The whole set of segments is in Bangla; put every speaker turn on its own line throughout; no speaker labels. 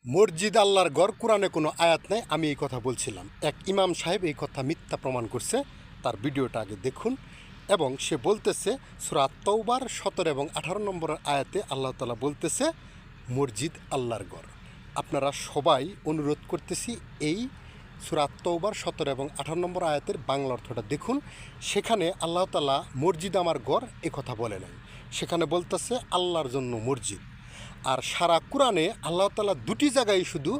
মসজিদ আল্লাহর ঘর, কোরআনে কোনো আয়াত নাই। আমি এই কথা বলছিলাম। এক ইমাম সাহেব এই কথা মিথ্যা প্রমাণ করছে। তার ভিডিওটা আগে দেখুন। এবং সে বলতেছে সূরা তাওবার 17 এবং 18 নম্বরের আয়াতে আল্লাহ তাআলা বলতেছে মসজিদ আল্লাহর ঘর। আপনারা সবাই অনুরোধ করতেছি এই সূরা তাওবার 17 এবং 18 নম্বর আয়াতের বাংলা অর্থটা দেখুন। সেখানে আল্লাহ তাআলা মসজিদ আমার ঘর এ কথা বলে নাই, সেখানে বলতেছে আল্লাহর জন্য মসজিদ। আর সারা কোরআনে আল্লাহ তাআলা দুটি জায়গায় শুধু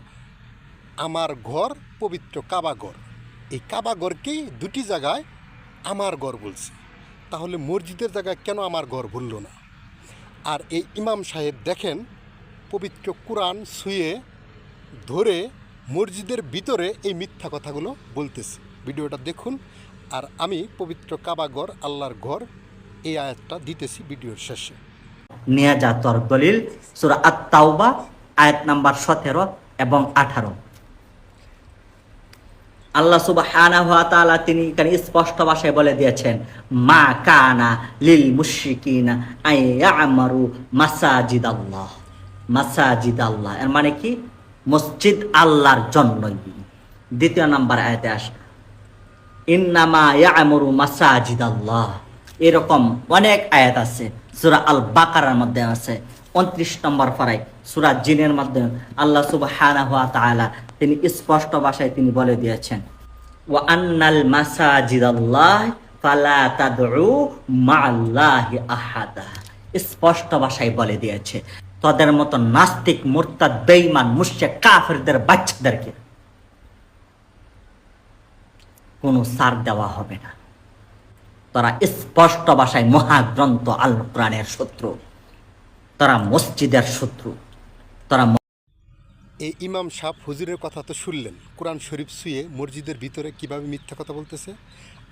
আমার ঘর, পবিত্র কাবা ঘর, এই কাবা ঘরকেই দুটি জায়গায় আমার ঘর বলছে। তাহলে মসজিদের জায়গায় কেন আমার ঘর বলল না? আর এই ইমাম সাহেব দেখেন পবিত্র কোরআন ছুঁয়ে ধরে মসজিদের ভিতরে এই মিথ্যা কথাগুলো বলতেছে। ভিডিওটা দেখুন। আর আমি পবিত্র কাবা ঘর, আল্লাহর ঘর, এই আয়াতটা দিতেছি ভিডিওর শেষে।
নিয়ে যা তোর দলিল সূরা আত-তাওবা আয়াত নাম্বার 17 এবং 18। আল্লাহ সুবহানাহু ওয়া তাআলা তিনি এখানে স্পষ্ট ভাষায় বলে দিয়েছেন, মা কানা লিল মুশরিকিনা আইয়ামারু মাসাজিদাল্লাহ। মাসাজিদাল্লাহ এর মানে কি? মসজিদ আল্লাহর জন্যই। দ্বিতীয় নাম্বার আয়াতে আসে ইন্নামা ইয়ামুরু মাসাজিদাল্লাহ। এরকম অনেক আয়াত আছে। সূরা আল বাকারার মধ্যে আছে 29 নম্বর পারায়, সূরা জিনের মধ্যে আল্লাহ সুবহানাহু ওয়া তাআলা তিনি স্পষ্ট ভাষায় তিনি বলে দিয়েছেন, ওয়া আন্নাল মাসাজিদাল্লাহ ফালা তাদউ মাআল্লাহি আহাদা। স্পষ্ট ভাষায় বলে দিয়েছে তাদের মতো নাস্তিক, মুরতাদ, বেঈমান, মুশরিক, কাফেরদের বাচ্চাদেরকে কোনো ছাড় দেওয়া হবে না। তারা স্পষ্ট ভাষায় মহাগ্রন্থ আল কোরআনের শত্রু, তারা মসজিদের শত্রু। তারা
এই ইমাম সাহেব হুজুরের কথা তো শুনলেন, কোরআন শরীফ ছুঁয়ে মসজিদের ভিতরে কিভাবে মিথ্যা কথা বলতেছে।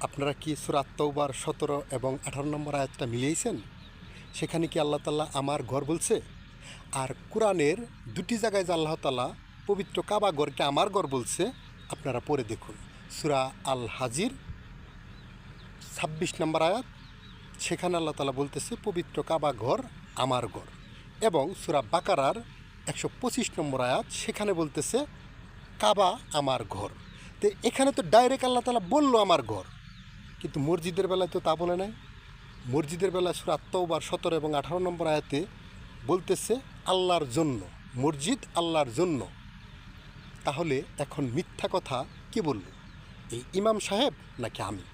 আপনারা কি সূরা তাওবার 17 এবং 18 নম্বর আয়াতটা মিলিয়েছেন? সেখানে কি আল্লাহ তাআলা আমার ঘর বলছে? আর কোরআনের দুটি জায়গায় যে আল্লাহ তাআলা পবিত্র কাবা ঘরকে আমার ঘর বলছে, আপনারা পড়ে দেখুন। সূরা আল হাজির 26 নম্বর আয়াত, সেখানে আল্লাহ তাআলা বলতেছে পবিত্র কাবা ঘর আমার ঘর। এবং সূরা বাকারার 125 নম্বর আয়াত, সেখানে বলতেছে কাবা আমার ঘর। তো এখানে তো ডাইরেক্ট আল্লাহ তাআলা বলল আমার ঘর, কিন্তু মসজিদের বেলায় তো তা বলে নাই। মসজিদের বেলায় সূরা তাওবার 17 এবং 18 নম্বর আয়াতে বলতেছে আল্লাহর জন্য, মসজিদ আল্লাহর জন্য। তাহলে এখন মিথ্যা কথা কে বলল, এই ইমাম সাহেব নাকি আমি?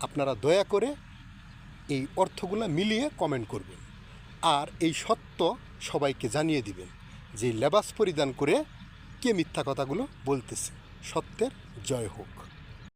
আপনারা দয়া করে এই অর্থগুলো মিলিয়ে কমেন্ট করবেন। আর এই সত্য সবাইকে জানিয়ে দিবেন যে লেবাস পরিধান করে কে মিথ্যা কথাগুলো বলতেছে। সত্যের জয় হোক।